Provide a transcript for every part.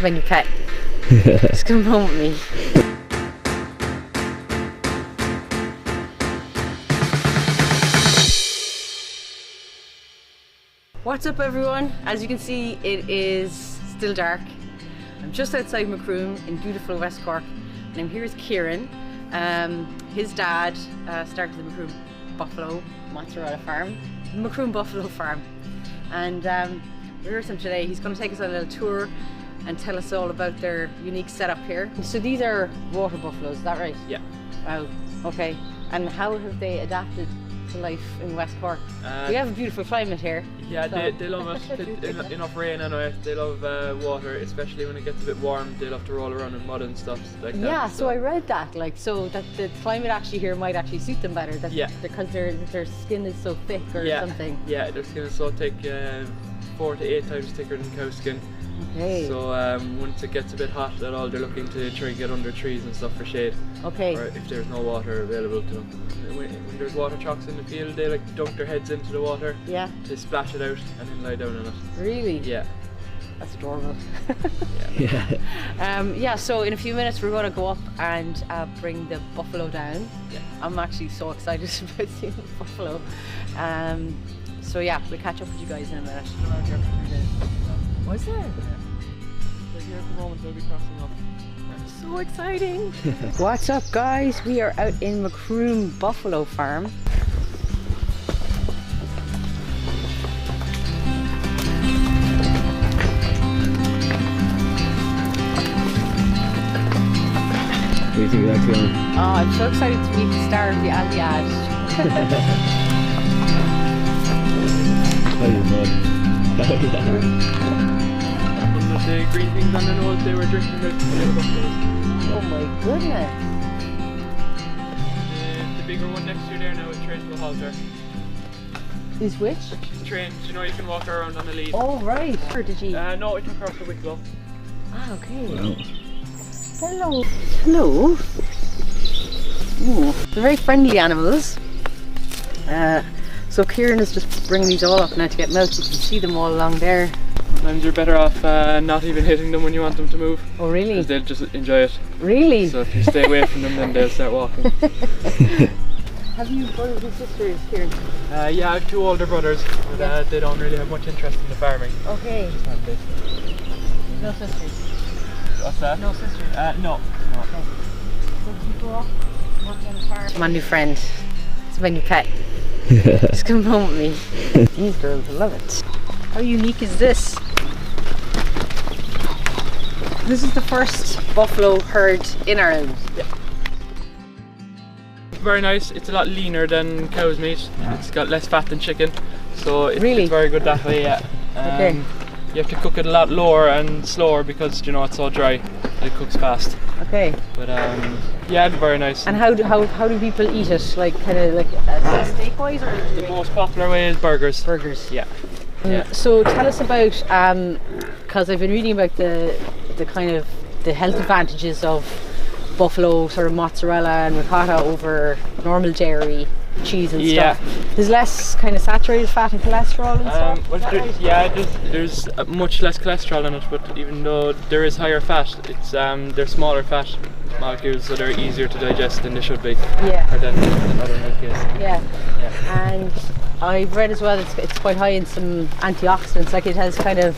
my new pet. Just come home with me. What's up everyone? As you can see, it is still dark. I'm just outside Macroom in beautiful West Cork, and I'm here with Kieran. His dad started the Macroom Buffalo Mozzarella farm, the Macroom Buffalo farm, and we're here with him today. He's going to take us on a little tour and tell us all about their unique setup here. So these are water buffaloes, is that right? Yeah. Wow, okay. And how have they adapted to life in West Cork? We have a beautiful climate here. Yeah, so. they love it. Enough rain anyway. They love water, especially when it gets a bit warm. They love to roll around in mud and stuff like that. Yeah, so I read that, like, so that the climate actually here might actually suit them better. That, yeah. Because their skin is so thick or something. Yeah, their skin is so thick, 4 to 8 times thicker than cow skin. Okay. So once it gets a bit hot at all, they're looking to try and get under trees and stuff for shade. Okay. Or if there's no water available to them. When there's water trucks in the field, they like dunk their heads into the water. Yeah. To splash it out and then lie down in it. Really? Yeah. That's adorable. Yeah. Yeah, so in a few minutes we're going to go up and bring the buffalo down. Yeah. I'm actually so excited about seeing the buffalo. So yeah, we'll catch up with you guys in a minute. Was there? They're here at the moment, they'll be crossing up. So exciting! What's up guys? We are out in Macroom Buffalo Farm. What do you think of that film? Oh, I'm so excited to meet the star of the ad. One of the green things on the nose, they were drinking milk from the buffaloes. Oh my goodness! The bigger one next to you there now is trained to a halter. Is which? She's trained, you know, you can walk her around on the lead. Oh right. Or did you? No, I took her off the Wicklow. Ah, okay. Wow. Hello. Hello. Ooh, they're very friendly animals. So Kieran is just bringing these all up now to get milk. You can see them all along there. Sometimes you're better off not even hitting them when you want them to move. Oh really? Because they'll just enjoy it. Really? So if you stay away from them, then they'll start walking. Have you brothers and sisters, Kieran? Yeah, I have 2 older brothers, but they don't really have much interest in the farming. Okay. No sisters? What's that? No sisters? No. Okay. So did you grow up working on the farm? My new friend. It's my new pet. Just come home with me. These girls love it. How unique is this? This is the first buffalo herd in Ireland. Yeah. Very nice. It's a lot leaner than cow's meat. It's got less fat than chicken, so it's very good that way. Yeah. Okay. You have to cook it a lot lower and slower because you know it's so dry. It cooks fast. Okay. But yeah, it's very nice. And how do people eat it? Like kind of like steak wise, or the most popular way is burgers. Burgers. Yeah. Yeah. So tell us about because I've been reading about the kind of the health advantages of buffalo sort of mozzarella and ricotta over normal dairy cheese and stuff. There's less kind of saturated fat and cholesterol and stuff. Well, there's much less cholesterol in it, but even though there is higher fat, it's they're smaller fat molecules, so they're easier to digest than they should be. Yeah. Or than other milk is. Yeah. And I've read as well it's quite high in some antioxidants, like it has kind of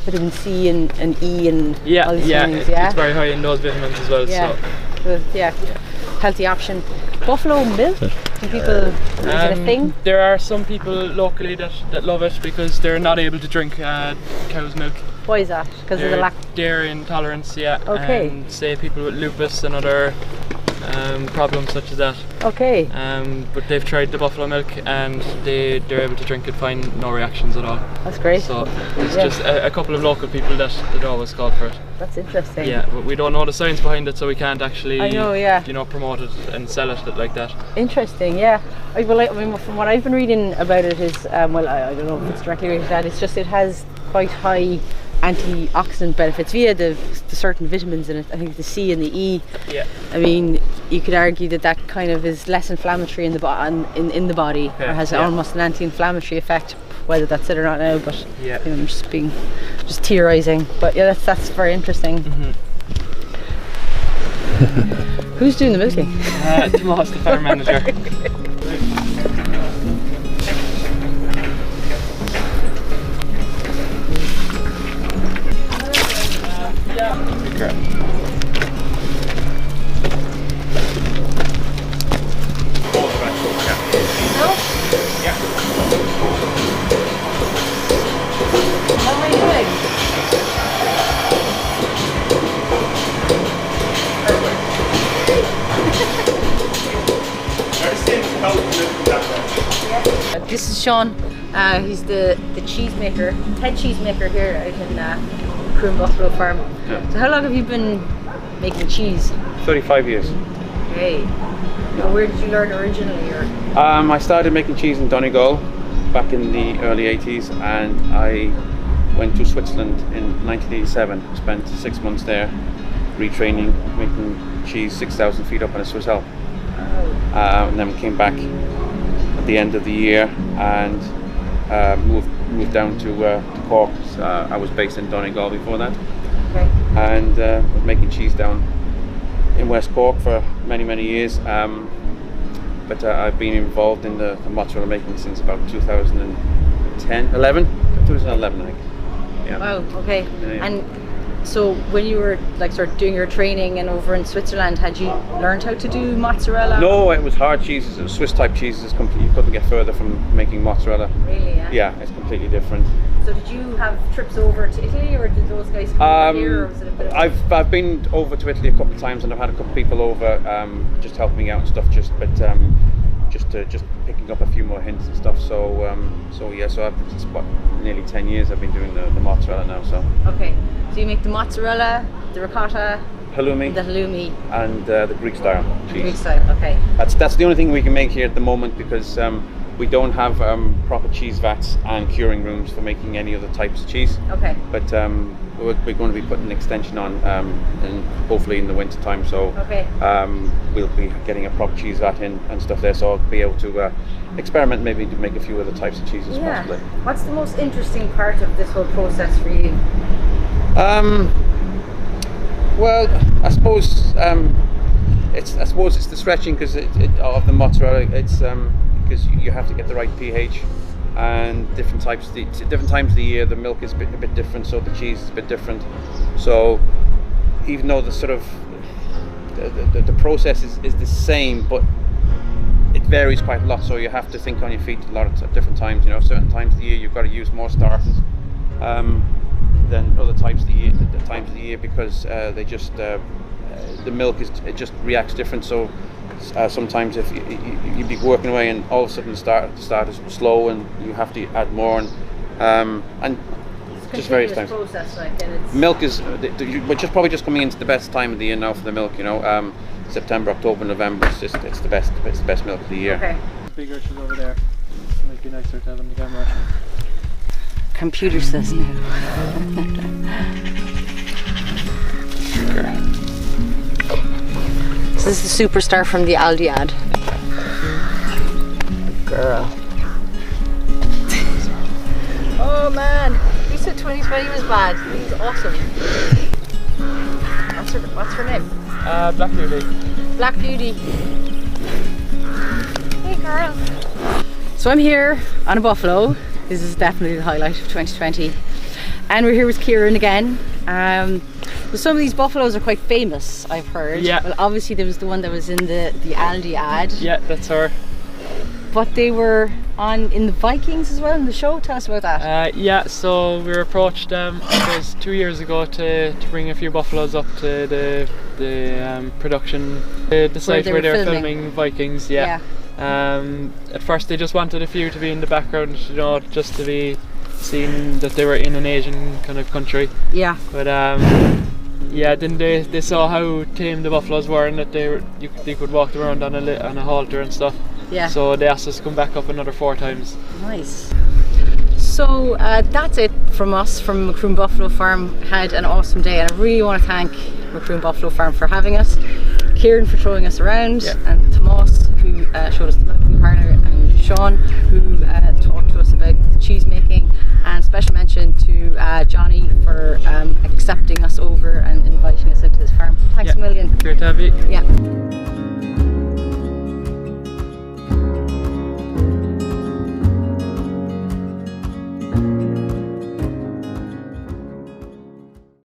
vitamin C and E and all these things. Yeah, it's very high in those vitamins as well. Yeah. So. Healthy option. Buffalo milk, can people, is it a thing? There are some people locally that love it because they're not able to drink cow's milk. Why is that? Because of the dairy intolerance, yeah. Okay. And say people with lupus and other problems such as that. Okay. But they've tried the buffalo milk and they're able to drink it fine, no reactions at all. That's great. So it's just a couple of local people that always call for it. That's interesting. Yeah, but we don't know the science behind it, so we can't actually promote it and sell it like that. Interesting, yeah. I mean, from what I've been reading about it is, well, I don't know if it's directly related to that, it's just it has quite high antioxidant benefits via the certain vitamins in it. I think the C and the E. Yeah. I mean, you could argue that kind of is less inflammatory in the body, or has almost an anti-inflammatory effect, whether that's it or not now, but Yeah. you know, I'm just theorising. But yeah, that's very interesting. Who's doing the milking? Tomas, the farm manager. This is Sean. He's the cheesemaker, head cheesemaker here out in Macroom Buffalo Farm. Yeah. So how long have you been making cheese? 35 years. Okay. So where did you learn originally? Or? I started making cheese in Donegal back in the early 80s, and I went to Switzerland in 1987. Spent 6 months there retraining, making cheese 6,000 feet up on a Swiss Alp. And then came back at the end of the year and moved down to Cork. I was based in Donegal before that. Okay. And was making cheese down in West Cork for many years. But I've been involved in the mozzarella making since about 2011, I think. Yeah. Wow. Okay. Yeah. And so when you were like sort of doing your training and over in Switzerland, had you learned how to do mozzarella? No, it was hard cheeses. It was Swiss type cheeses. You couldn't get further from making mozzarella. Really? Yeah. Yeah, it's completely different. So did you have trips over to Italy, or did those guys come over here, or was it a bit of I've been over to Italy a couple of times, and I've had a couple of people over just helping me out and stuff. Just picking up a few more hints and stuff. So it's what, nearly 10 years I've been doing the mozzarella now. So. Okay. So you make the mozzarella, the ricotta, halloumi, the halloumi, and the Greek style cheese. Greek style. Okay. That's the only thing we can make here at the moment, because we don't have proper cheese vats and curing rooms for making any other types of cheese. Okay. But we're going to be putting an extension on, and hopefully in the winter time. So Okay. We'll be getting a proper cheese vat in and stuff there, so I'll be able to experiment maybe to make a few other types of cheeses possibly. What's the most interesting part of this whole process for you? Well, I suppose it's the stretching, because of the mozzarella. It's because you have to get the right pH, and different times of the year the milk is a bit different, so the cheese is a bit different. So even though the sort of the process is the same, but it varies quite a lot. So you have to think on your feet a lot of different times. You know, certain times of the year you've got to use more starters than other times of the year, because they just the milk it just reacts different. So sometimes if you'd be working away and all of a sudden the start is slow and you have to add more, and just various times. Process, like, and it's milk is we're probably just coming into the best time of the year now for the milk. You know, September, October, November. It's the best milk of the year. okay. Bigger she's over there. Might be nicer to have on the camera. Computer says no. So this is the superstar from the Aldi ad. Girl. Oh man, you said 2020 was bad. He's awesome. What's her name? Black Beauty. Black Beauty. Hey girl. So I'm here on a buffalo. This is definitely the highlight of 2020. And we're here with Kieran again. Well, some of these buffaloes are quite famous, I've heard. Yeah. Well, obviously there was the one that was in the Aldi ad. Yeah, that's her. But they were in the Vikings as well in the show. Tell us about that. Yeah, so we were approached it was 2 years ago to bring a few buffaloes up to the production, the site where they were filming Vikings. Yeah. At first they just wanted a few to be in the background, you know, just to be seen that they were in an Asian kind of country. Yeah. But yeah, then they saw how tame the buffaloes were, and that they could walk around on a halter and stuff. Yeah. So they asked us to come back up another 4 times. Nice. So that's it from us from Macroom Buffalo Farm. Had an awesome day, and I really want to thank Macroom Buffalo Farm for having us, Kieran for showing us around, and Tomas who showed us the milking parlour, and Sean who talked to us about the cheese making special mention to Johnny for accepting us over and inviting us into his farm. Thanks a million. Great to have you. Yeah.